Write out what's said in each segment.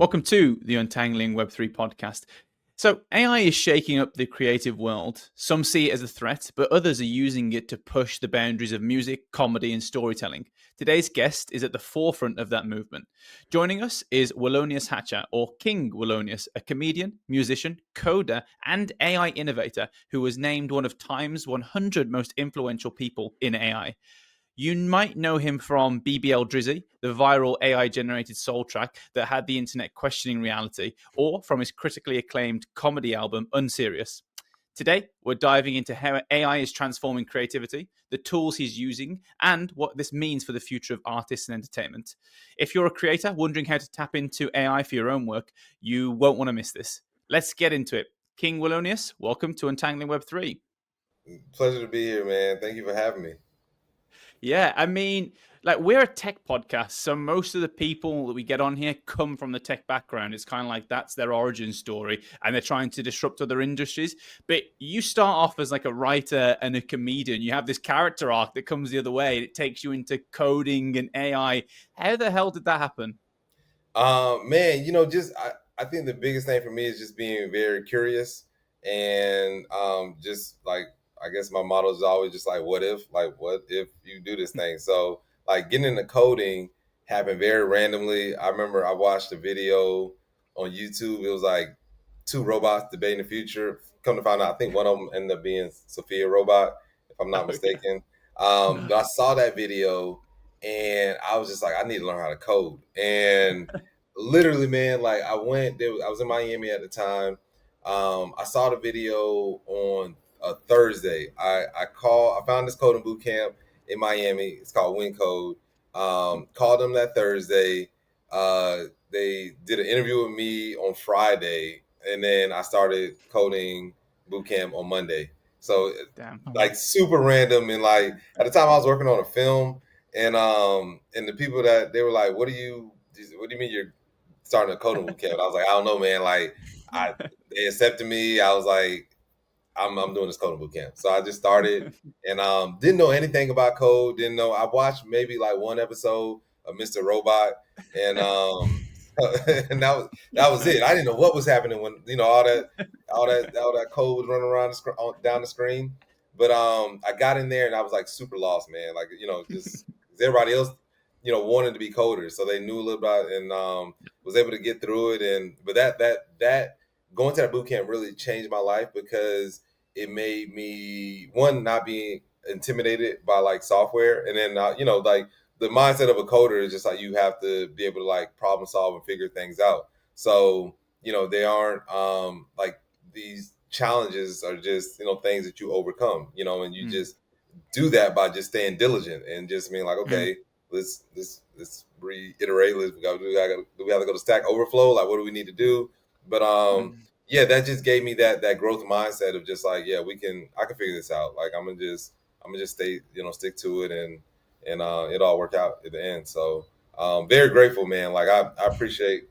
Welcome to the Untangling Web3 podcast. So, AI is shaking up the creative world. Some see it as a threat, but others are using it to push the boundaries of music, comedy, and storytelling. Today's guest is at the forefront of that movement. Joining us is Willonius Hatcher, or King Willonius, a comedian, musician, coder, and AI innovator who was named one of Time's 100 most influential people in AI. You might know him from BBL Drizzy, the viral AI-generated soul track that had the internet questioning reality, or from his critically acclaimed comedy album, Unserious. Today, we're diving into how AI is transforming creativity, the tools he's using, and what this means for the future of artists and entertainment. If you're a creator wondering how to tap into AI for your own work, you won't want to miss this. Let's get into it. King Willonius, welcome to Untangling Web3. Pleasure to be here, man. Thank you for having me. Yeah, I mean, like we're a tech podcast, so most of the people that we get on here come from the tech background. It's kind of like that's their origin story, and they're trying to disrupt other industries. But you start off as like a writer and a comedian. You have this character arc that comes the other way. It takes you into coding and AI. How the hell did that happen? Man, I think the biggest thing for me is just being very curious and just like I guess my motto is always just like what if you do this thing? So like getting into coding happened very randomly. I remember I watched a video on YouTube. It was like two robots debating the future. Come to find out, I think one of them ended up being Sophia Robot, if I'm not Oh yeah. mistaken. But I saw that video and I was just like, I need to learn how to code. And literally, man, like I went there. I was in Miami at the time. I saw the video on a Thursday. I found this coding boot camp in Miami. It's called Win Code. Called them that Thursday. They did an interview with me on Friday, and then I started coding boot camp on Monday. So Damn. like super random, and like at the time I was working on a film, and the people that they were like, what do you mean you're starting a coding boot camp? And I was like, I don't know, man. Like they accepted me. I was like, I'm doing this coding boot camp. So I just started and didn't know anything about code. Didn't know. I watched maybe like one episode of Mr. Robot, and and that was it. I didn't know what was happening when all that code was running around down the screen. But I got in there and I was like super lost, man. Like just 'cause everybody else wanted to be coders, so they knew a little about it, and was able to get through it. And but that going to that boot camp really changed my life because it made me one not be intimidated by like software, and then like the mindset of a coder is just like you have to be able to like problem solve and figure things out. So they aren't like these challenges are just things that you overcome, and you just do that by just staying diligent and just being like, okay, let's reiterate. Do we have to go to Stack Overflow? Like, what do we need to do? But yeah, that just gave me that growth mindset of just like, yeah, I can figure this out. Like, I'm gonna just stay, stick to it, and it all worked out at the end. So very grateful, man. Like I appreciate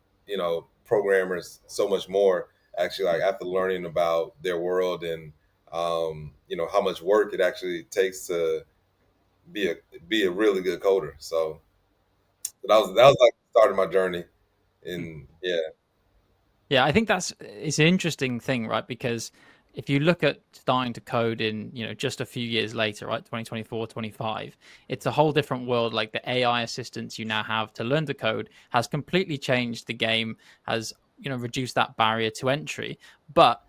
programmers so much more actually, like after learning about their world and how much work it actually takes to be a really good coder. So that was like the start of my journey. And yeah. Yeah, I think it's an interesting thing, right? Because if you look at starting to code in, just a few years later, right, 2024, 25, it's a whole different world. Like the AI assistants you now have to learn to code has completely changed the game, has, reduced that barrier to entry. But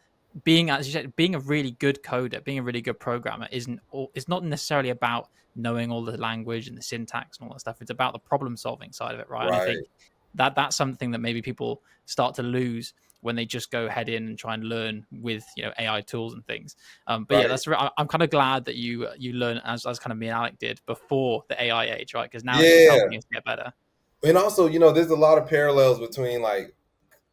being, as you said, being a really good coder, being a really good programmer it's not necessarily about knowing all the language and the syntax and all that stuff. It's about the problem solving side of it, right? And I Right. think that's something that maybe people start to lose when they just go head in and try and learn with AI tools and things. But yeah, Right. I'm kind of glad that you learn as kind of me and Alec did before the AI age, right? Because now it's just Yeah. helping us get better. And also, there's a lot of parallels between like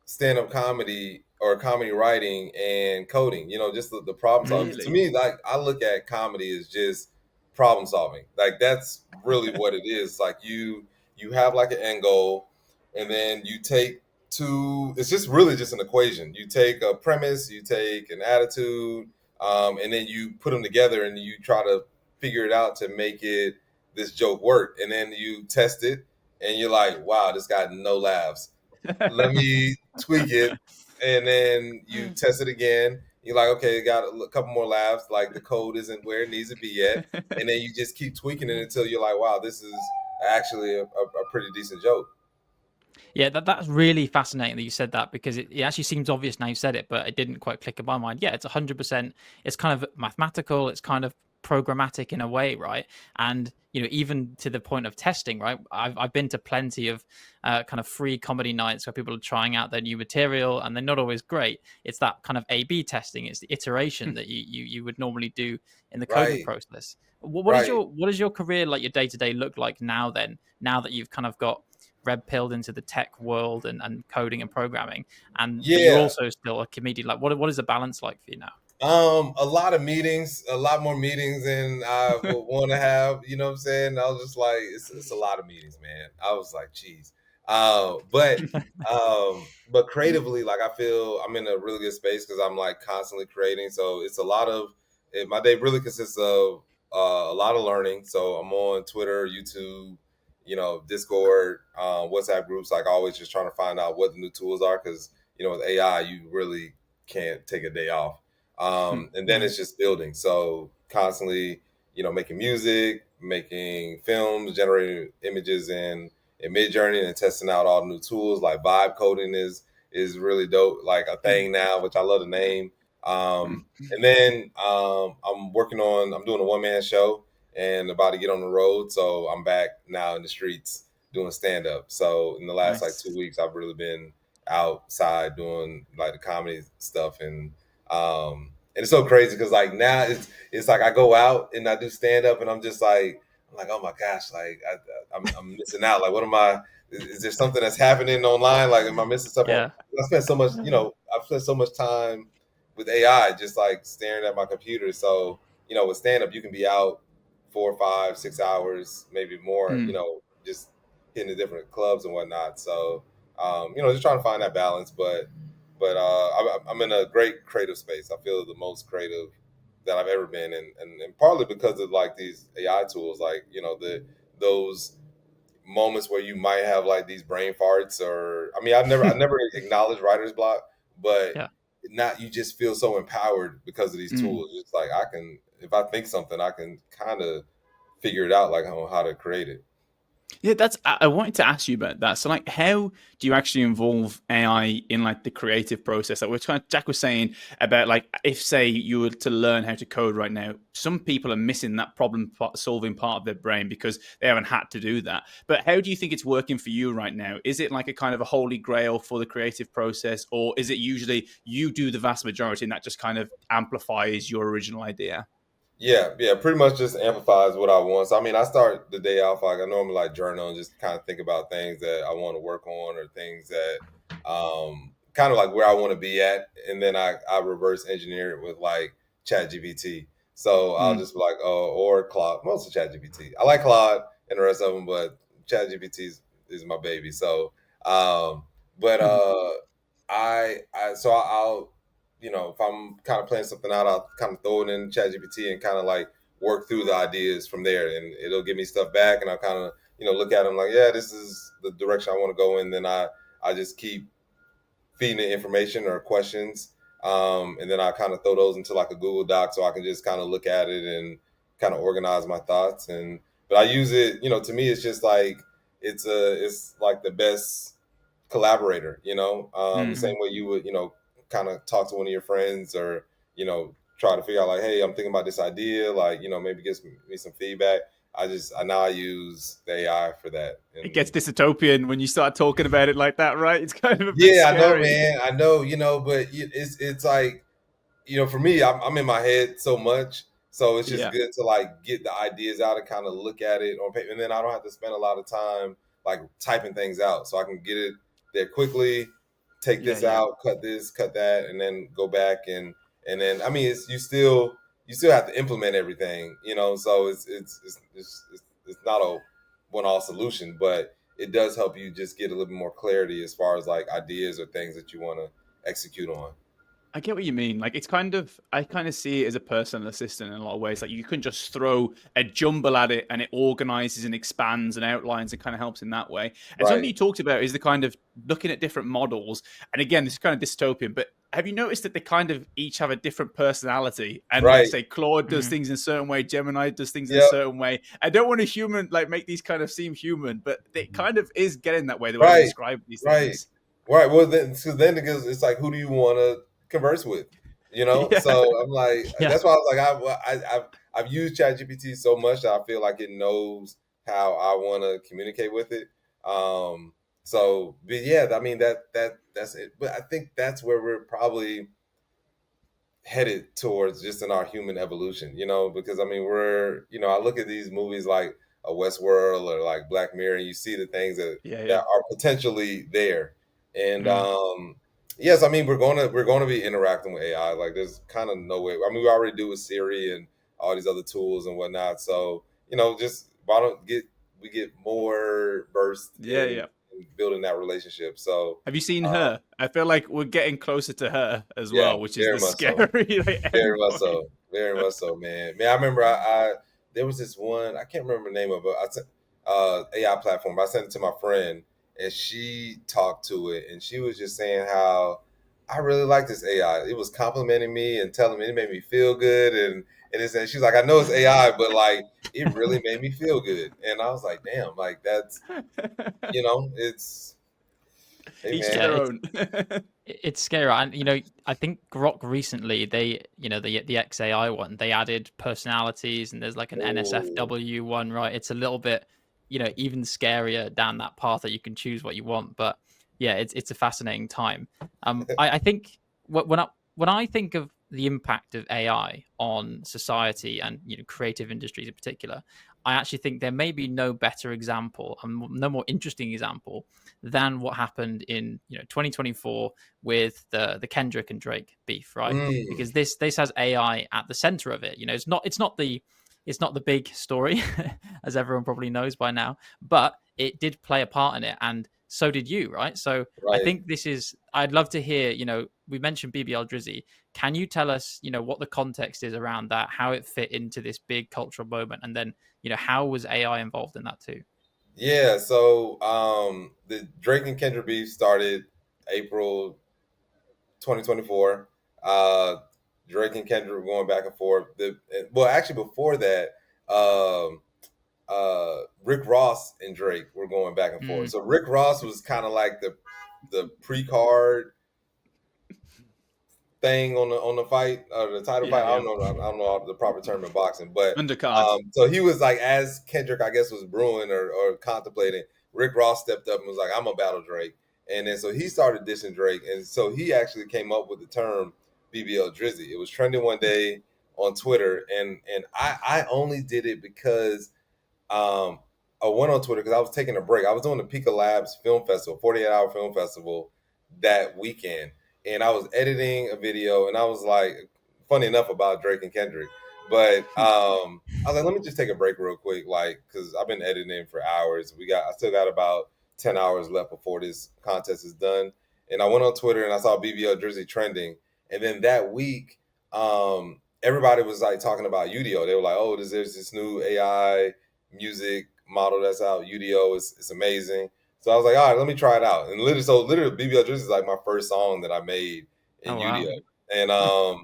stand-up comedy or comedy writing and coding, just the problem solving. To Really? me, like I look at comedy as just problem solving. Like that's really what it is. Like you have like an end goal, and then you take it's just really just an equation. You take a premise, you take an attitude, and then you put them together and you try to figure it out to make this joke work. And then you test it and you're like, wow, this got no laughs. let me tweak it, and then you test it again. You're like, okay, it got a couple more laughs. Like the code isn't where it needs to be yet, and then you just keep tweaking it until you're like, wow, this is actually a pretty decent joke. Yeah, that's really fascinating that you said that, because it actually seems obvious now you said it, but it didn't quite click in my mind. Yeah, it's 100%. It's kind of mathematical. It's kind of programmatic in a way, right? And even to the point of testing, right? I've been to plenty of kind of free comedy nights where people are trying out their new material, and they're not always great. It's that kind of A/B testing. It's the iteration that you would normally do in the coding Right. process. What is Right. your career, like your day to day, look like now? Then, now that you've kind of got red pilled into the tech world and coding and programming, but you're Yeah. also still a comedian. Like, what is the balance like for you now? A lot of meetings, a lot more meetings than I would want to have. You know what I'm saying? I was just like, it's a lot of meetings, man. I was like, geez. But creatively, like I feel I'm in a really good space because I'm like constantly creating. So it's a lot of my day really consists of a lot of learning. So I'm on Twitter, YouTube, Discord, WhatsApp groups. Like always, just trying to find out what the new tools are because with AI, you really can't take a day off. And then it's just building. So constantly, making music, making films, generating images in Midjourney, and testing out all the new tools. Like vibe coding is really dope, like a thing now, which I love the name. And then I'm doing a one-man show and about to get on the road. So I'm back now in the streets doing stand-up. So in the last like Nice. 2 weeks, I've really been outside doing like the comedy stuff, and it's so crazy because like now it's like I go out and I do stand up and I'm like, oh my gosh, like I'm missing out. Like, what am I? Is there something that's happening online? Like, am I missing stuff on? Yeah. I spent so much, I've spent so much time with AI just like staring at my computer. So with stand up, you can be out 4, 5, 6 hours, maybe more. Just hitting the different clubs and whatnot. So just trying to find that balance, but I'm in a great creative space. I feel the most creative that I've ever been, and partly because of like these AI tools, like those moments where you might have like these brain farts, or I mean, I never acknowledge writer's block, but Yeah. not you just feel so empowered because of these Mm. tools. It's like I can, if I think something, I can kind of figure it out, like how to create it. Yeah, I wanted to ask you about that. So, like, how do you actually involve AI in like the creative process? Like, Jack was saying about like, if say you were to learn how to code right now, some people are missing that problem solving part of their brain because they haven't had to do that. But how do you think it's working for you right now? Is it like a kind of a holy grail for the creative process, or is it usually you do the vast majority and that just kind of amplifies your original idea? Yeah, pretty much just amplifies what I want. So I mean, I start the day off like I normally like journal and just kind of think about things that I want to work on or things that kind of like where I want to be at, and then I reverse engineer it with like Chat GPT. So I'll Mm. just be like, oh, or Claude, mostly Chat GPT. I like Claude and the rest of them, but Chat GPT is my baby. So, but I'll if I'm kind of planning something out, I'll kind of throw it in ChatGPT and kind of like work through the ideas from there, and it'll give me stuff back, and I'll kind of look at them like, yeah, this is the direction I want to go in. Then I just keep feeding it information or questions, and then I kind of throw those into like a Google Doc so I can just kind of look at it and kind of organize my thoughts. And but I use it, to me, it's just like it's like the best collaborator, the Mm. same way you would, kind of talk to one of your friends or, try to figure out like, hey, I'm thinking about this idea, like, maybe give me some feedback. I now I use the AI for that. It And gets dystopian when you start talking about it like that, right? It's kind of a bit yeah, I know, scary. man. I know, but it's like, for me, I'm in my head so much, so it's just Yeah, good to like get the ideas out and kind of look at it on paper, and then I don't have to spend a lot of time like typing things out, so I can get it there quickly, take yeah, this yeah. out, cut this, cut that, and then go back and then I mean, it's you still have to implement everything, so it's not a one-all solution, but it does help you just get a little bit more clarity as far as like ideas or things that you want to execute on. I get what you mean. Like, it's kind of, I kind of see it as a personal assistant in a lot of ways. Like, you can just throw a jumble at it and it organizes and expands and outlines and kind of helps in that way. And something Right. you talked about is the kind of looking at different models. And again, this is kind of dystopian, but have you noticed that they kind of each have a different personality? And like, Right. say, Claude does Mhm. things in a certain way, Gemini does things in a Yep. certain way. I don't want to human, like, make these kind of seem human, but it kind of is getting that way, the way we Right. describe these Right. things. Right. Well, then, so then it's like, who do you want to converse with? You know. Yeah. So I'm like, Yeah. that's why I was like, I've used ChatGPT so much that I feel like it knows how I want to communicate with it. So, but yeah, I mean that's it. But I think that's where we're probably headed towards, just in our human evolution. You know, because I mean I look at these movies like a Westworld or like Black Mirror, and you see the things that Yeah. that Yeah. are potentially there. And Mm. yes, I mean we're gonna be interacting with AI. Like there's kind of no way. I mean, we already do with Siri and all these other tools and whatnot. So just why don't we get more versed Yeah. in Yeah. building that relationship. So Have you seen uh, Her? I feel like we're getting closer to Her as yeah, well, which is very the much so. scary like, Very much endpoint. so. Very much so, man. Man, I remember I there was this one, I can't remember the name of it. I sent AI platform. I sent it to my friend and she talked to it and she was just saying how I really like this AI. It was complimenting me and telling me it made me feel good and she's like, I know it's AI, but like it really made me feel good. And I was like, damn, like that's it's hey Each to man. Yeah, their own. it's scary. And I think Grok recently, they the XAI one, they added personalities, and there's like an Oh, NSFW one, right? It's a little bit even scarier down that path that you can choose what you want. But yeah, it's a fascinating time. I think when I think of the impact of AI on society and creative industries in particular, I actually think there may be no better example and no more interesting example than what happened in 2024 with the Kendrick and Drake beef, right? mm, Because this has AI at the center of it. It's not the big story, as everyone probably knows by now, but it did play a part in it, and so did you, right? So I right. think I'd love to hear. We mentioned BBL Drizzy. Can you tell us, what the context is around that, how it fit into this big cultural moment, and then how was AI involved in that too? Yeah, so the Drake and Kendrick beef started April 2024. Uh, Drake and Kendrick were going back and forth. Well, actually, before that, um, Rick Ross and Drake were going back and forth. Mm, So Rick Ross was kind of like the pre-card thing on the fight or the title fight. Yeah. Yeah. I don't know the proper term in boxing, but Undercard. so he was like, as Kendrick I guess was brewing or contemplating, Rick Ross stepped up and was like, I'm gonna battle Drake, and then so he started dissing Drake, and so he actually came up with the term BBL Drizzy. It was trending one day on Twitter, and I only did it because um I went on Twitter because I was taking a break. I was doing the Pika Labs Film Festival, 48-hour film festival that weekend, and I was editing a video, and I was like, funny enough about Drake and Kendrick, but I was like, let me just take a break real quick, like, because I've been editing for hours. I still got about 10 hours left before this contest is done, and I went on Twitter and I saw BBL Drizzy trending, and then that week, everybody was like talking about Udio. They were like, oh, there's this new AI music model that's out, Udio. It's amazing. So I was like, all right, let me try it out. And literally, BBL Drizzy is like my first song that I made in oh Udio, wow.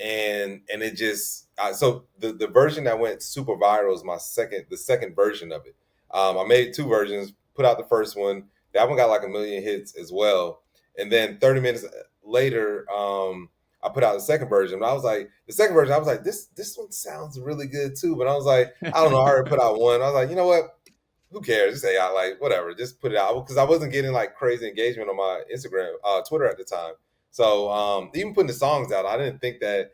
and it just so the version that went super viral is the second version of it. I made two versions, put out the first one. That one got like 1 million hits as well, and then 30 minutes later, I put out the second version. But the second version, I was like, this one sounds really good too. But I was like, I don't know, I already put out one. I was like, you know what? Who cares? Just say I like whatever. Just put it out because I wasn't getting like crazy engagement on my Instagram, Twitter at the time. So even putting the songs out, I didn't think that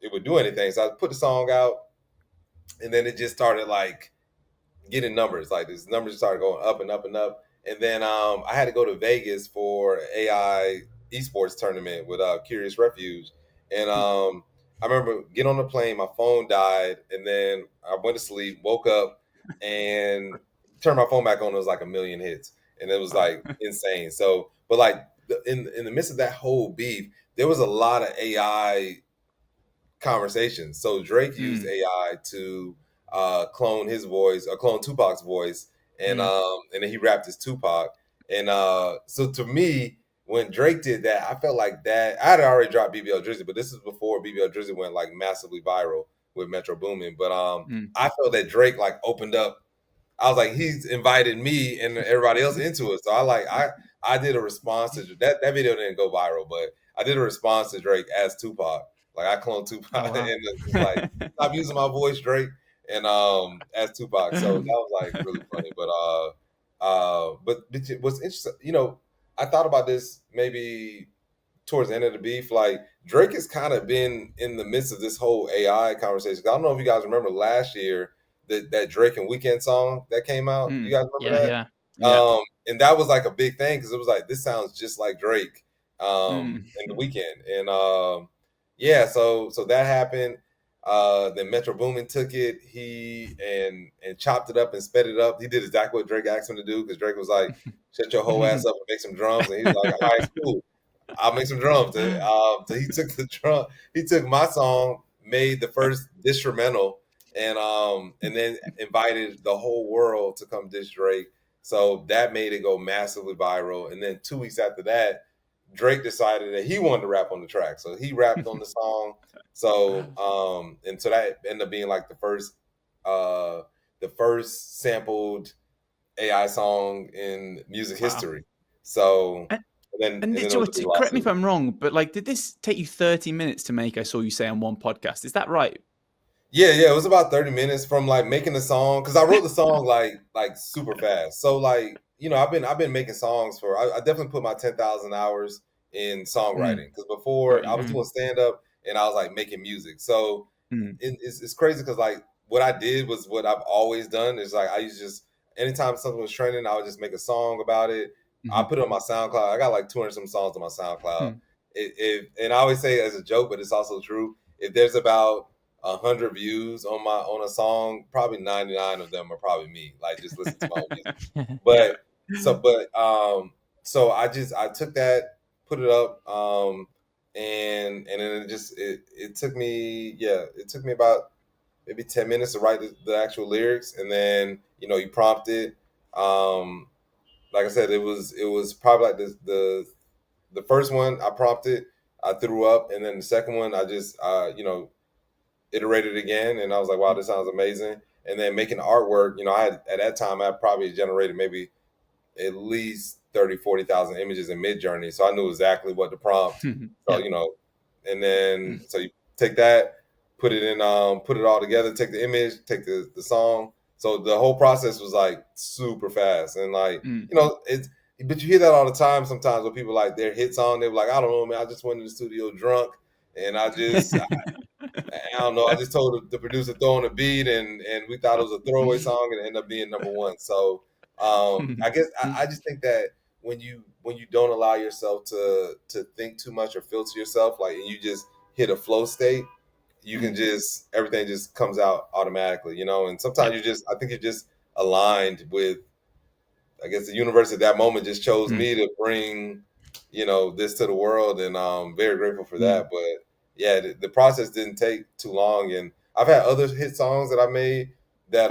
it would do anything. So I put the song out, and then it just started like getting numbers. Like these numbers started going up and up and up. And then I had to go to Vegas for AI esports tournament with Curious Refuge. And I remember getting on the plane, my phone died, and then I went to sleep, woke up, and turned my phone back on. It was like 1 million hits, and it was like insane. So, but like in the midst of that whole beef, there was a lot of AI conversations. So Drake used AI to clone his voice, or clone Tupac's voice, and then he rapped his Tupac. And so to me, when Drake did that, I felt like that I had already dropped BBL Drizzy, but this is before BBL Drizzy went like massively viral with Metro Boomin. But I felt that Drake like opened up. I was like, he's invited me and everybody else into it. So I did a response to that. That video didn't go viral, but I did a response to Drake as Tupac. Like I cloned Tupac and it's like, stop using my voice, Drake, and as Tupac. So that was like really funny. But what's interesting, I thought about this maybe towards the end of the beef. Like Drake has kind of been in the midst of this whole AI conversation. I don't know if you guys remember last year that Drake and Weeknd song that came out. You guys remember that? Yeah. And that was like a big thing because it was like, this sounds just like Drake and the Weeknd. And yeah, so that happened. Then Metro Boomin took it, and chopped it up and sped it up. He did exactly what Drake asked him to do, because Drake was like, shut your whole ass up and make some drums. And he was like, all right, cool, I'll make some drums. So he took the drum. He took my song, made the first instrumental, and then invited the whole world to come diss Drake. So that made it go massively viral. And then 2 weeks after that, Drake decided that he wanted to rap on the track. So he rapped on the song. So and so that ended up being like the first sampled AI song in music history. So correct me if I'm wrong, but like, did this take you 30 minutes to make? I saw you say on one podcast. Is that right? Yeah, it was about 30 minutes from like making the song, because I wrote the song like super fast. So like, I've been making songs for, I definitely put my 10,000 hours in songwriting, because before I was doing stand up and I was like making music. So it's crazy because like what I did was what I've always done. Is like I used to just, anytime something was trending, I would just make a song about it. I put it on my SoundCloud. I got like 200 some songs on my SoundCloud. And I always say it as a joke, but it's also true. If there's about 100 views on a song, probably 99 of them are probably me. Like, just listen to my own music. But so I took that, put it up, and then it took me about maybe 10 minutes to write the actual lyrics, and then you prompt it. Like I said, it was probably like the first one I prompted, I threw up, and then the second one I just iterated again, and I was like, wow, this sounds amazing. And then making artwork, I had, at that time, I probably generated maybe at least 30,000-40,000 images in Midjourney, so I knew exactly what to prompt. So and then so you take that, put it all together, take the image, take the song. So the whole process was like super fast, and like it's. But you hear that all the time sometimes when people like their hit song, they're like, I don't know, man, I just went in the studio drunk, and I don't know, I just told the producer throw on a beat, and we thought it was a throwaway song, and it ended up being number one. So I guess I just think that when you don't allow yourself to think too much or filter yourself, like, and you just hit a flow state, you can just, everything just comes out automatically, and sometimes I think you're just aligned with, I guess, the universe at that moment just chose me to bring, this to the world, and I'm very grateful for that. But yeah, the process didn't take too long, and I've had other hit songs that I made that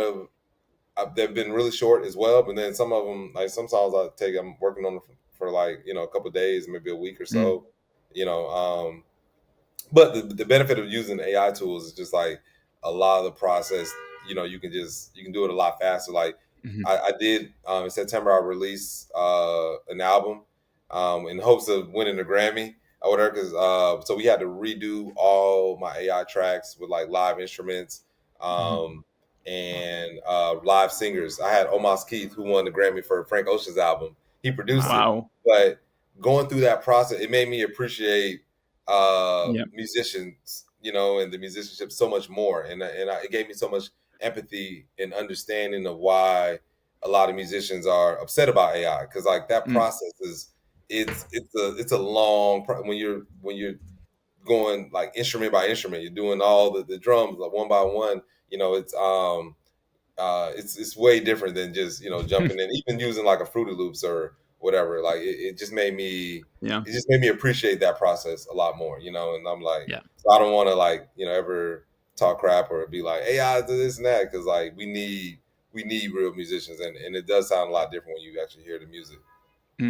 they've been really short as well. But then some of them, like some songs I'm working on for like a couple of days, maybe a week or so, But the benefit of using AI tools is just like a lot of the process, you can do it a lot faster. Like I did in September, I released an album in hopes of winning a Grammy or whatever. Because so we had to redo all my AI tracks with like live instruments and live singers. I had Omos Keith, who won the Grammy for Frank Ocean's album. He produced it, but going through that process, it made me appreciate musicians, and the musicianship so much more, and it gave me so much empathy and understanding of why a lot of musicians are upset about AI, because like that process is it's a long when you're going like instrument by instrument, you're doing all the drums like one by one, it's way different than just jumping in, even using like a Fruity Loops or whatever. Like it just made me Yeah. it just made me appreciate that process a lot more, and I'm like, Yeah. so I don't want to like, ever talk crap or be like AI do this and that, because like we need real musicians, and it does sound a lot different when you actually hear the music.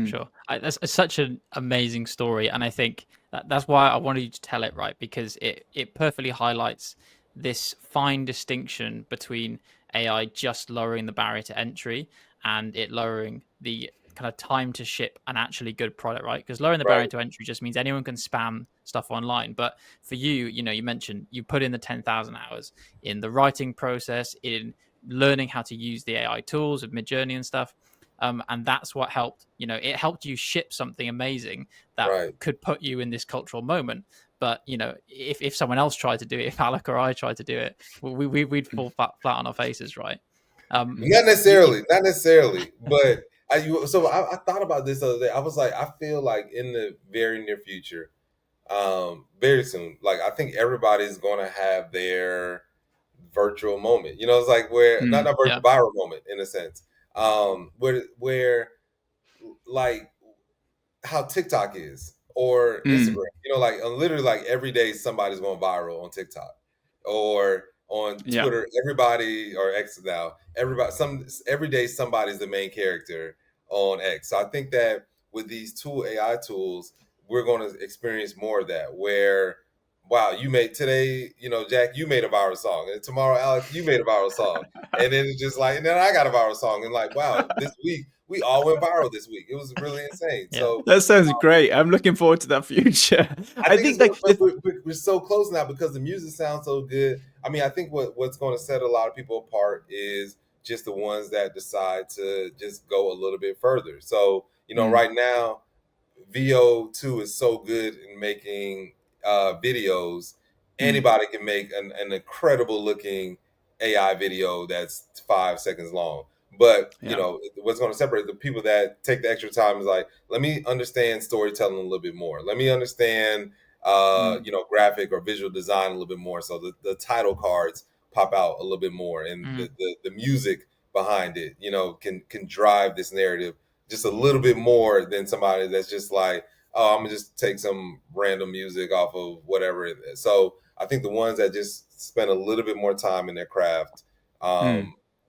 Sure. That's such an amazing story. And I think that's why I wanted you to tell it, right? Because it perfectly highlights this fine distinction between AI just lowering the barrier to entry and it lowering the kind of time to ship an actually good product, right? Because lowering the Right, barrier to entry just means anyone can spam stuff online. But for you, you mentioned you put in the 10,000 hours in the writing process, in learning how to use the AI tools of Midjourney and stuff. And that's what helped. It helped you ship something amazing that right. could put you in this cultural moment. But if someone else tried to do it, if Alec or I tried to do it, we'd fall flat on our faces, right? Not You, necessarily, not necessarily, but I thought about this the other day. I was like, I feel like in the very near future, very soon, like I think everybody's going to have their virtual moment. It's like where not virtual, yeah. viral moment in a sense, where like how TikTok is or Instagram. Like literally, like every day somebody's going viral on TikTok or on Yeah. Twitter. Everybody, or X now. Every day somebody's the main character on X. So I think that with these AI tools, we're going to experience more of that. Where, wow, you made today, Jack, you made a viral song, and tomorrow, Alex, you made a viral song, and then it's just like, and then I got a viral song, and like, wow, this week we all went viral this week. It was really insane. Yeah. So That sounds great. I'm looking forward to that future. I I think think it's like we're so close now because the music sounds so good. I mean, I think what's going to set a lot of people apart is just the ones that decide to just go a little bit further. So right now, VO2 is so good in making videos. Anybody can make an incredible looking AI video that's 5 seconds long. But yeah. what's going to separate the people that take the extra time is like, let me understand storytelling a little bit more. Let me understand, graphic or visual design a little bit more. So the title cards pop out a little bit more, and the music behind it, can drive this narrative just a little bit more than somebody that's just like, oh, I'm gonna just take some random music off of whatever it is. So I think the ones that just spend a little bit more time in their craft,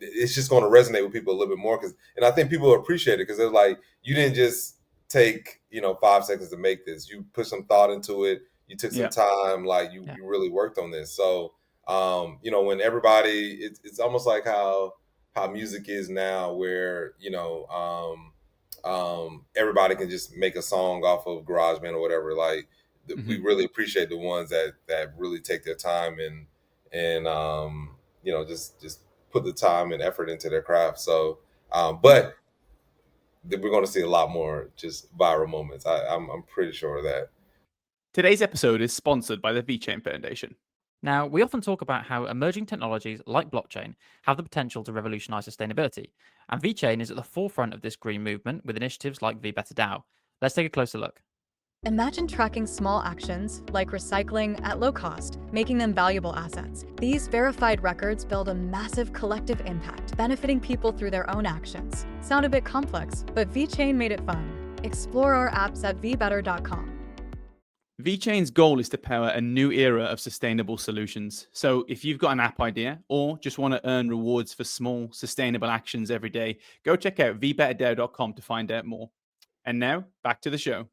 it's just going to resonate with people a little bit more. And I think people appreciate it because they're like, you didn't just take 5 seconds to make this. You put some thought into it. You took some time. Like you really worked on this. So when everybody, it's almost like how music is now, where everybody can just make a song off of GarageBand or whatever. Like we really appreciate the ones that really take their time and just put the time and effort into their craft. So, but we're going to see a lot more just viral moments. I'm pretty sure of that. Today's episode is sponsored by the VChain Foundation. Now, we often talk about how emerging technologies like blockchain have the potential to revolutionize sustainability, and VChain is at the forefront of this green movement with initiatives like VBetterDAO. Let's take a closer look. Imagine tracking small actions like recycling at low cost, making them valuable assets. These verified records build a massive collective impact, benefiting people through their own actions. Sound a bit complex, but VChain made it fun. Explore our apps at vbetter.com. VChain's goal is to power a new era of sustainable solutions. So if you've got an app idea or just want to earn rewards for small, sustainable actions every day, go check out vbetterdao.com to find out more. And now, back to the show.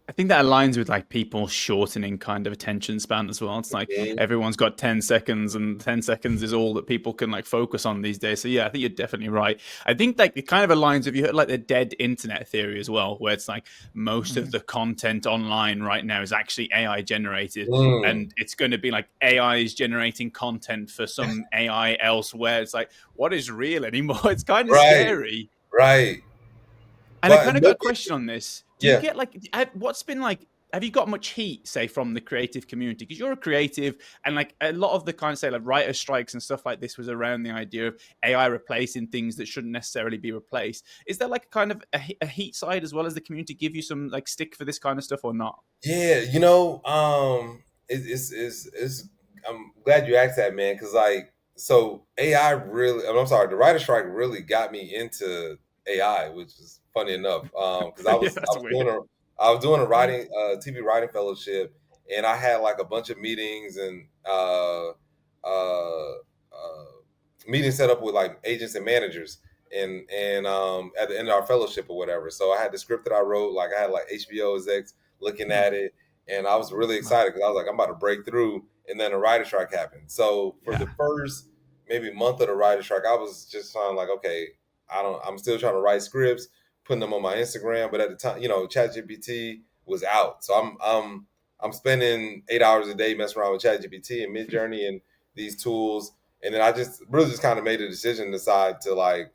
I think that aligns with like people shortening kind of attention span as well. It's like everyone's got 10 seconds and 10 seconds is all that people can like focus on these days. So yeah, I think you're definitely right. I think like it kind of aligns with, you heard like the dead internet theory as well, where it's like most of the content online right now is actually AI generated. And it's going to be like AI is generating content for some AI elsewhere. It's like, what is real anymore? It's kind of scary. Right. And I kind of got a question on this. Do you get like, what's been like, have you got much heat, say, from the creative community? Because you're a creative, and like a lot of the kind of say like writer strikes and stuff like this was around the idea of AI replacing things that shouldn't necessarily be replaced. Is there like kind of a heat side as well as the community give you some like stick for this kind of stuff or not? Yeah, it's I'm glad you asked that, man, because like, so AI really, I'm sorry, the writer strike really got me into AI, which is funny enough. Because Yeah, that's weird. I was doing a writing TV writing fellowship, and I had like a bunch of meetings and meetings set up with like agents and managers, and at the end of our fellowship or whatever. So I had the script that I wrote, like I had like HBO execs looking at it, and I was really excited because I was like, I'm about to break through. And then a writer strike happened. So for the first maybe month of the writer strike, I was just trying like, okay, I'm still trying to write scripts, putting them on my Instagram. But at the time, ChatGPT was out, so I'm spending 8 hours a day messing around with ChatGPT and Midjourney and these tools. And then I just really just kind of made a decision to decide to like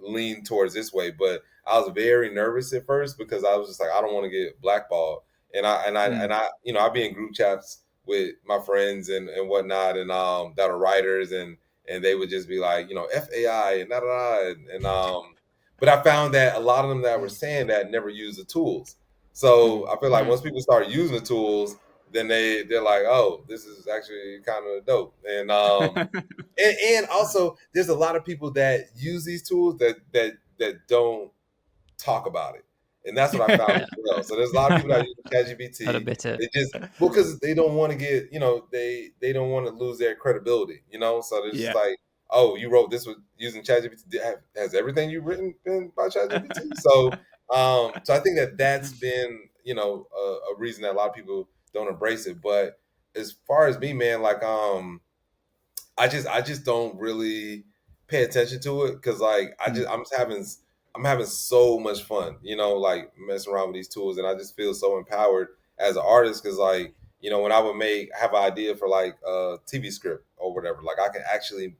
lean towards this way. But I was very nervous at first because I was just like, I don't want to get blackballed. And I I'd be in group chats with my friends and whatnot, and that are writers, and they would just be like, FAI and da da da, and but I found that a lot of them that were saying that never used the tools. So I feel like once people start using the tools, then they're like, oh, this is actually kind of dope. And also there's a lot of people that use these tools that don't talk about it. And that's what I found as well. So there's a lot of people that use ChatGPT. They just because they don't want to get, they don't want to lose their credibility, So they're just like, oh, you wrote this with using ChatGPT. Has everything you've written been by ChatGPT? So I think that's been, a reason that a lot of people don't embrace it. But as far as me, man, like I just don't really pay attention to it because like I'm having so much fun, like messing around with these tools, and I just feel so empowered as an artist because like when I would have an idea for like a TV script or whatever, like I can actually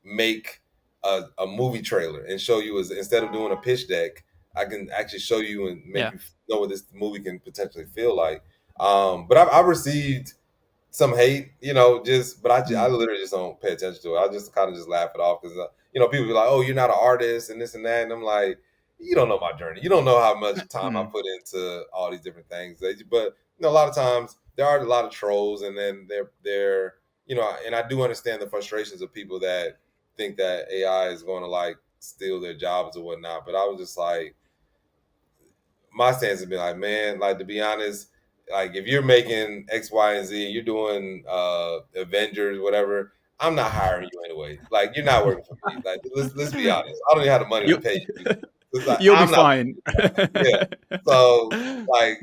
make a movie trailer and show you instead of doing a pitch deck, I can actually show you and make you know what this movie can potentially feel like. But I've received some hate, but I literally just don't pay attention to it. I just kind of just laugh it off because, people be like, oh, you're not an artist and this and that. And I'm like, you don't know my journey. You don't know how much time I put into all these different things. But, a lot of times there are a lot of trolls, and then they're, and I do understand the frustrations of people that think that AI is going to like steal their jobs or whatnot. But I was just like, my stance has been like, man, like to be honest, like if you're making X, Y, and Z, and you're doing Avengers, whatever, I'm not hiring you anyway. Like you're not working for me. Like let's be honest. I don't even have the money to pay you. Like, You'll be fine. Yeah. So like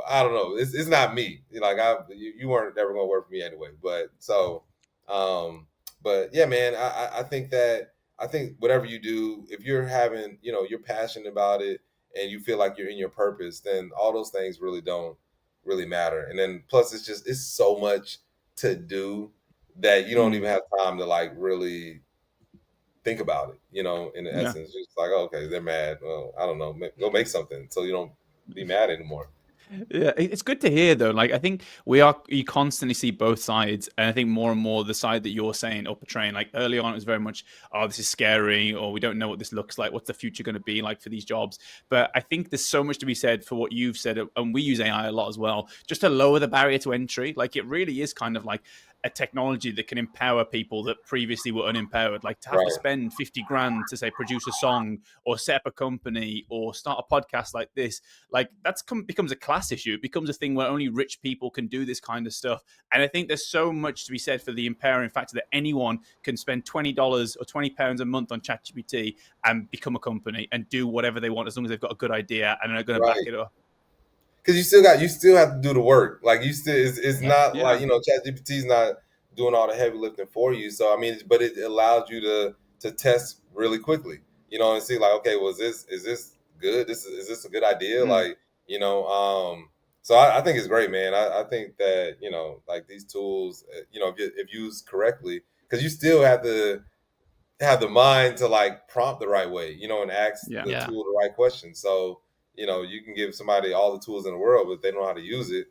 I don't know. It's not me. Like you weren't ever gonna work for me anyway. But so, but yeah, man. I think whatever you do, if you're having you're passionate about it and you feel like you're in your purpose, then all those things really don't really matter. And then plus it's so much to do that you don't even have time to like really think about it, in the essence. Just like, oh, okay, they're mad. Well, I don't know. Go make something so you don't be mad anymore. Yeah, it's good to hear though. Like I think you constantly see both sides, and I think more and more the side that you're saying or portraying. Like early on, it was very much, oh, this is scary, or we don't know what this looks like. What's the future going to be like for these jobs? But I think there's so much to be said for what you've said, and we use AI a lot as well, just to lower the barrier to entry. Like it really is kind of like a technology that can empower people that previously were unempowered. Like to have to spend 50 grand to say produce a song or set up a company or start a podcast like this, like becomes a class issue. It becomes a thing where only rich people can do this kind of stuff. And I think there's so much to be said for the empowering factor that anyone can spend $20 or £20 a month on ChatGPT and become a company and do whatever they want as long as they've got a good idea and are going to back it up. Because you still have to do the work. Like you still, it's not like ChatGPT is not doing all the heavy lifting for you. So I mean, but it allows you to test really quickly, and see like, okay, is this good? Is this a good idea? Like so I think it's great, man. I think that like these tools, if used correctly, because you still have to have the mind to like prompt the right way, and ask the tool the right question. So. You can give somebody all the tools in the world, but if they don't know how to use it,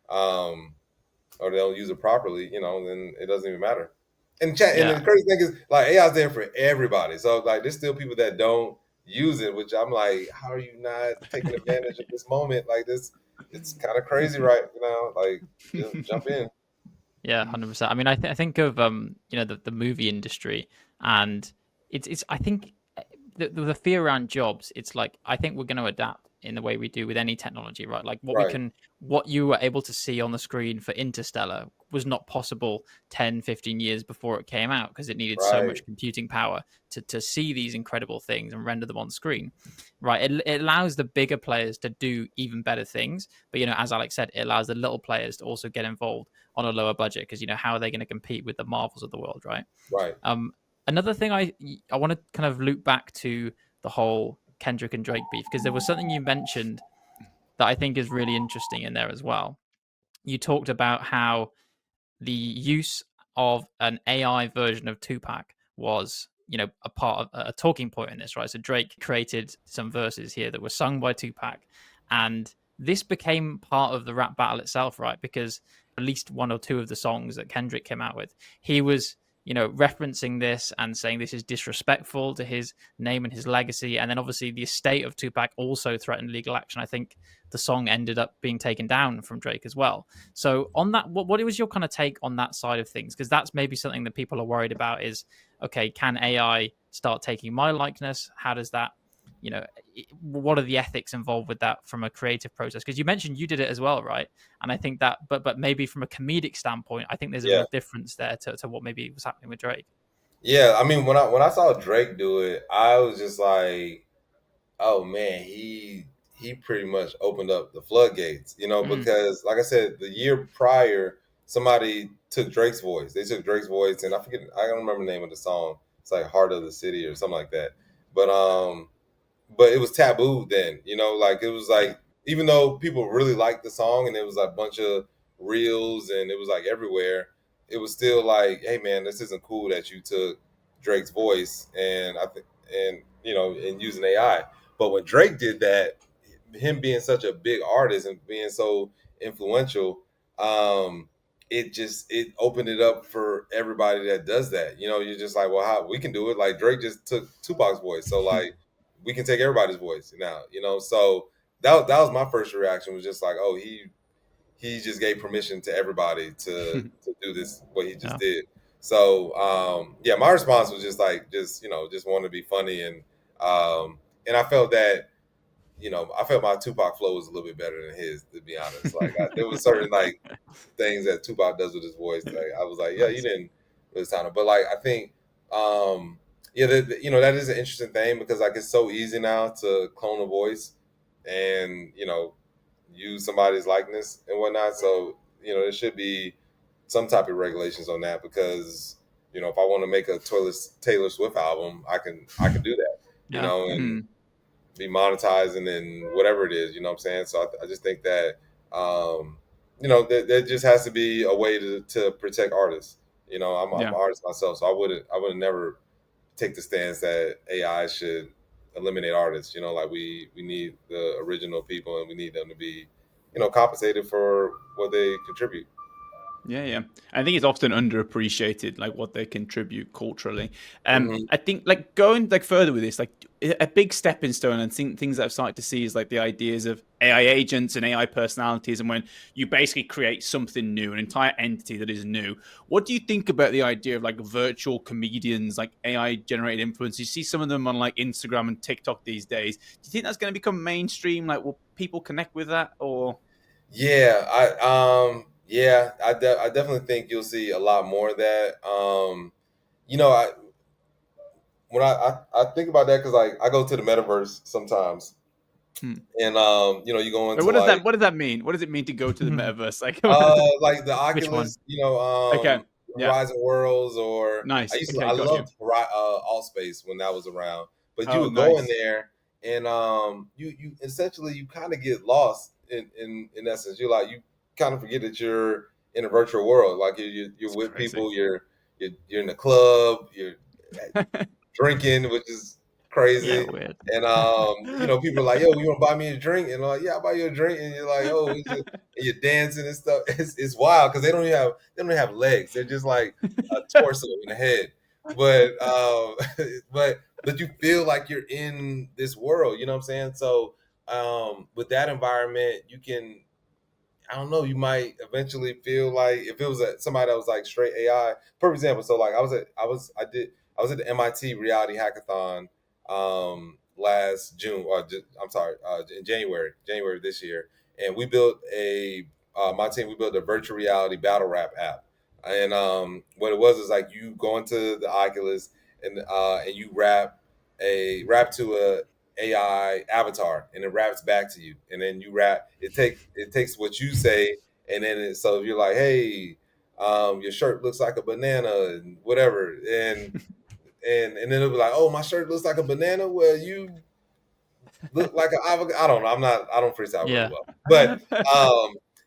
or they don't use it properly, then it doesn't even matter. And and the crazy thing is, like, AI is there for everybody. So, like, there's still people that don't use it, which I'm like, how are you not taking advantage of this moment? Like, it's kind of crazy, right? Like, just jump in. Yeah, 100%. I mean, I think of the movie industry, and it's I think the fear around jobs, it's like, I think we're going to adapt in the way we do with any technology, right? Like what you were able to see on the screen for Interstellar was not possible 10, 15 years before it came out, because it needed so much computing power to see these incredible things and render them on screen, right? It allows the bigger players to do even better things. But, as Alex said, it allows the little players to also get involved on a lower budget, because, how are they going to compete with the Marvels of the world, right? Right. Another thing I want to kind of loop back to the whole Kendrick and Drake beef, because there was something you mentioned that I think is really interesting in there as well. You talked about how the use of an AI version of Tupac was, a part of a talking point in this, right? So Drake created some verses here that were sung by Tupac, and this became part of the rap battle itself, right? Because at least one or two of the songs that Kendrick came out with, he was referencing this and saying this is disrespectful to his name and his legacy. And then obviously the estate of Tupac also threatened legal action. I think the song ended up being taken down from Drake as well. So on that, what was your kind of take on that side of things? Because that's maybe something that people are worried about is, okay, can AI start taking my likeness? How does that, what are the ethics involved with that from a creative process? Because you mentioned you did it as well, right? And I think that, but maybe from a comedic standpoint, I think there's a real difference there to what maybe was happening with Drake. Yeah, I mean, when I saw Drake do it, I was just like, oh man, he pretty much opened up the floodgates, because like I said, the year prior, somebody took Drake's voice. They took Drake's voice, and I don't remember the name of the song. It's like Heart of the City or something like that. But it was taboo then, like it was like, even though people really liked the song and it was like a bunch of reels and it was like everywhere, it was still like, hey man, this isn't cool that you took Drake's voice and and using AI. But when Drake did that, him being such a big artist and being so influential, it opened it up for everybody that does that. You're just like, well, how we can do it? Like Drake just took Tupac's voice, so like we can take everybody's voice now. So that was my first reaction, was just like, oh, he just gave permission to everybody to do this, what he just did. So my response was just like, just want to be funny, and I felt that, I felt my Tupac flow was a little bit better than his, to be honest. Like there was certain like things that Tupac does with his voice. Like I was like, yeah, you didn't really sound it, but like I think, that is an interesting thing, because like it's so easy now to clone a voice and use somebody's likeness and whatnot. So there should be some type of regulations on that, because if I want to make a Taylor Swift album, I can do that, and be monetized, and then whatever it is, what I'm saying? So I just think that, there just has to be a way to protect artists. I'm an artist myself, so I would never take the stance that AI should eliminate artists. Like we need the original people, and we need them to be, compensated for what they contribute. Yeah. I think it's often underappreciated, like what they contribute culturally. I think like going like further with this, like a big stepping stone, and things that I've started to see is like the ideas of AI agents and AI personalities, and when you basically create something new, an entire entity that is new. What do you think about the idea of like virtual comedians, like AI generated influence? You see some of them on like Instagram and TikTok these days. Do you think that's going to become mainstream? Like, will people connect with that, or? Yeah, I definitely think you'll see a lot more of that. When I think about that, because like I go to the metaverse sometimes, and you go into what does that mean? What does it mean to go to the metaverse? Like, like the Oculus, okay, Horizon Worlds, or nice. I loved Allspace when that was around. But you would go in there, and you essentially you kind of get lost in essence. You kind of forget that you're in a virtual world. Like you're with crazy people. You're in the club. You're drinking, which is crazy. Yeah, weird. And people are like, "Yo, you want to buy me a drink?" And I'm like, "Yeah, I'll buy you a drink." And you're like, "Oh," and you're dancing and stuff. It's wild, because they don't even have legs. They're just like a torso and a head. But but you feel like you're in this world. You know what I'm saying? So with that environment, you can, I don't know, you might eventually feel like, if it was somebody that was like straight AI. For example, so like I was at the MIT Reality Hackathon last June, in January this year, and we built my team. We built a virtual reality battle rap app, and what it was is like you go into the Oculus and you rap to a AI avatar, and it raps back to you, and then you rap. It takes what you say, and then so you're like, hey, your shirt looks like a banana, and whatever, and then it'll be like, oh, my shirt looks like a banana. Well, you look like an avocado. I don't know. I don't freestyle really well, but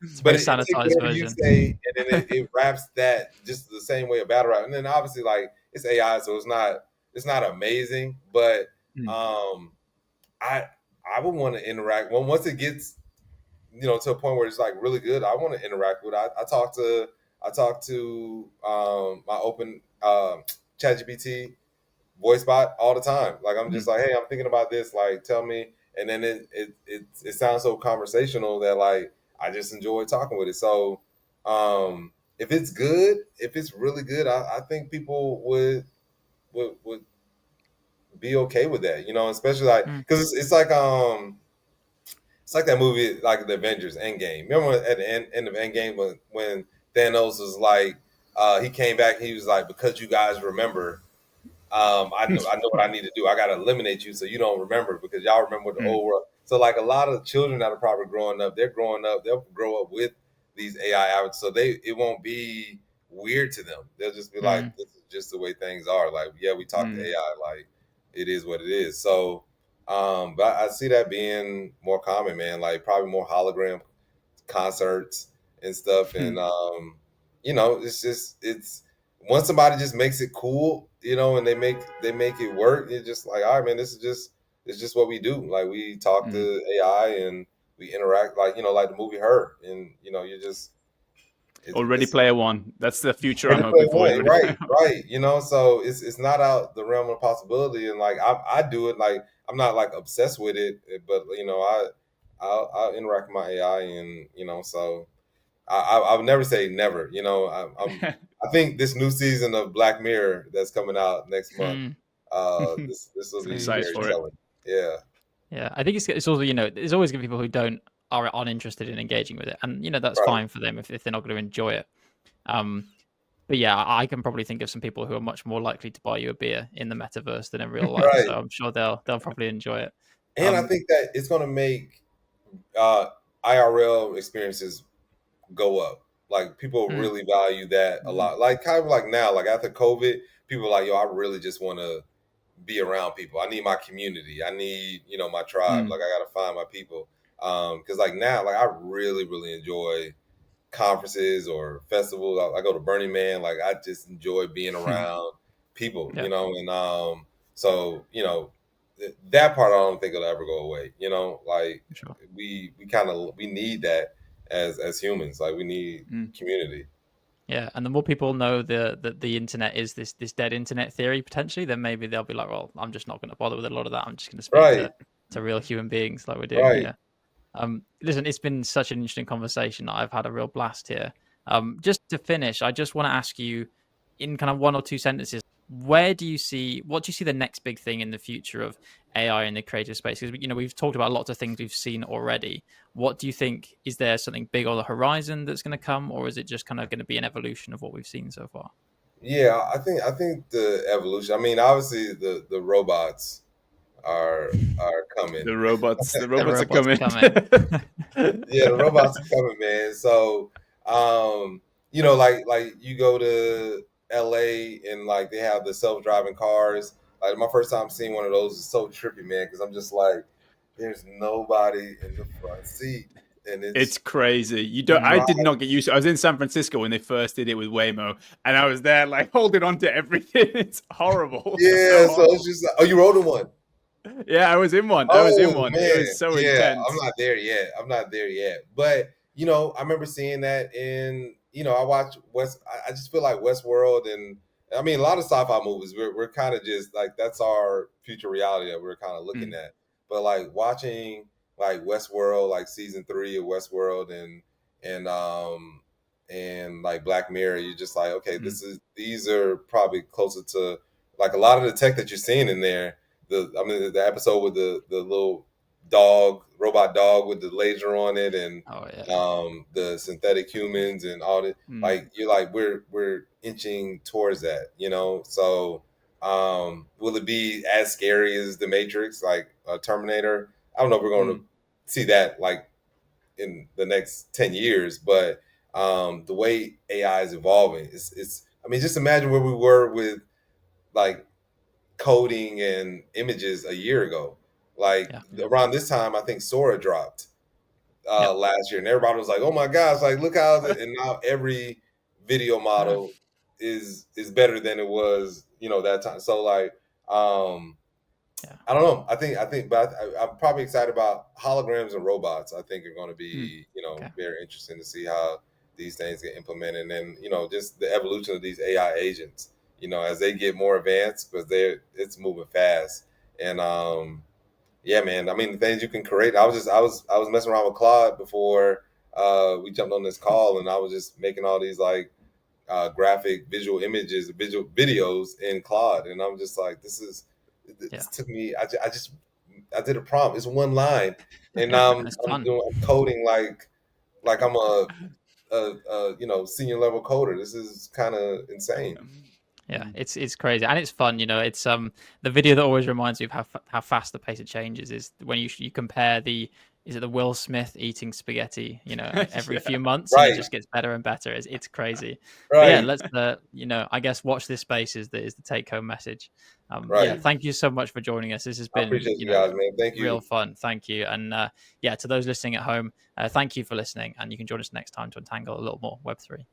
it's a but very it takes sanitized whatever you version. say, and then it raps that just the same way a battle rap. And then obviously, like, it's AI, so it's not amazing, but I would want to interact. Once it gets to a point where it's like really good, I want to interact with it. I talk to my open ChatGPT voice bot all the time. Like, I'm just like, hey, I'm thinking about this. Like, tell me. And then it sounds so conversational that like I just enjoy talking with it. So if it's good, if it's really good, I think people would be okay with that. Especially like because it's like that movie, like the Avengers Endgame. Remember at the end of Endgame when Thanos was like, he came back, he was like, because you guys remember, I know what I need to do. I got to eliminate you so you don't remember, because y'all remember the old world. So like a lot of children that are probably growing up, they'll grow up with these AI avatars, so it won't be weird to them. They'll just be like, this is just the way things are. Like, yeah, we talk to AI, like it is what it is. So, but I see that being more common, man. Like probably more hologram concerts and stuff, and it's once somebody just makes it cool, and they make it work. It's just like, all right, man, it's just what we do. Like we talk to AI and we interact, like like the movie Her, and you just Ready Player One. That's the future I'm Ready Player hoping for. One, right. So it's not out the realm of possibility, and like I do it. Like I'm not like obsessed with it, but I'll interact with my AI, and so I would never say never. I think this new season of Black Mirror that's coming out next month, this will be very telling. Yeah. Yeah, I think it's also there's always going to be people who aren't interested in engaging with it, and that's fine for them if they're not going to enjoy it. But yeah, I can probably think of some people who are much more likely to buy you a beer in the metaverse than in real life. Right. So I'm sure they'll probably enjoy it. And I think that it's going to make IRL experiences go up. Like people really value that a lot. Like kind of like now, like after COVID, people are like, yo, I really just want to be around people. I need my community. I need, my tribe. Like I got to find my people. Cause like now, like I really, really enjoy conferences or festivals. I go to Burning Man. Like I just enjoy being around people, and so, that part I don't think it'll ever go away. Like we need that as humans. Like we need community. Yeah, and the more people know that the internet is this dead internet theory potentially, then maybe they'll be like, well, I'm just not going to bother with a lot of that. I'm just going to speak to real human beings like we're doing here. Listen, it's been such an interesting conversation. I've had a real blast here. Just to finish, I just want to ask you in kind of one or two sentences, what do you see the next big thing in the future of AI in the creative space? Because we've talked about lots of things we've seen already. What do you think? Is there something big on the horizon that's going to come, or is it just kind of going to be an evolution of what we've seen so far? Yeah, I think the evolution. I mean, obviously the robots are coming. The robots are coming. Yeah, the robots are coming, man. So like you go to LA and like they have the self-driving cars. Like my first time seeing one of those is so trippy, man, because I'm just like, there's nobody in the front seat. And it's crazy. I did not get used to it. I was in San Francisco when they first did it with Waymo, and I was there like holding on to everything. It's horrible. Yeah, so it's just like, oh, you rode in one? Yeah, I was in one. Man. It was so intense. I'm not there yet. But I remember seeing that in I watch I just feel like Westworld, and I mean a lot of sci-fi movies. We're kind of just like that's our future reality that we're kind of looking at. But like watching like Westworld, like season 3 of Westworld, and like Black Mirror, you're just like, okay, these are probably closer to like a lot of the tech that you're seeing in there. the episode with the little robot dog with the laser on it, and the synthetic humans and all that. Like you're like we're inching towards that, you know. So will it be as scary as the Matrix, like Terminator? I don't know if we're going to see that like in the next 10 years, but the way AI is evolving, it's I mean, just imagine where we were with like coding and images a year ago. Like around this time, I think Sora dropped last year, and everybody was like, "Oh my gosh!" Like, look how and now every video model is better than it was, you know, that time. So like, I don't know. I think, but I'm probably excited about holograms and robots. I think are going to be, you know, very interesting to see how these things get implemented, and then, you know, just the evolution of these AI agents. You know, as they get more advanced, because it's moving fast. And yeah, man. I mean, the things you can create. I was messing around with Claude before we jumped on this call, and I was just making all these like graphic, visual images, visual videos in Claude, and I'm just like, this took me. I did a prompt. It's one line, and now I'm coding like I'm a you know, senior level coder. This is kind of insane. Yeah, it's crazy, and it's fun. You know, it's the video that always reminds me of how fast the pace of changes is when you compare the Will Smith eating spaghetti, you know, every few months, and it just gets better and better. It's crazy. But yeah, let's you know, I guess watch this space is the take home message. Yeah, thank you so much for joining us. This has been, you know, guys, man. Thank you. Real fun. Thank you, and yeah, to those listening at home, thank you for listening, and you can join us next time to untangle a little more Web3.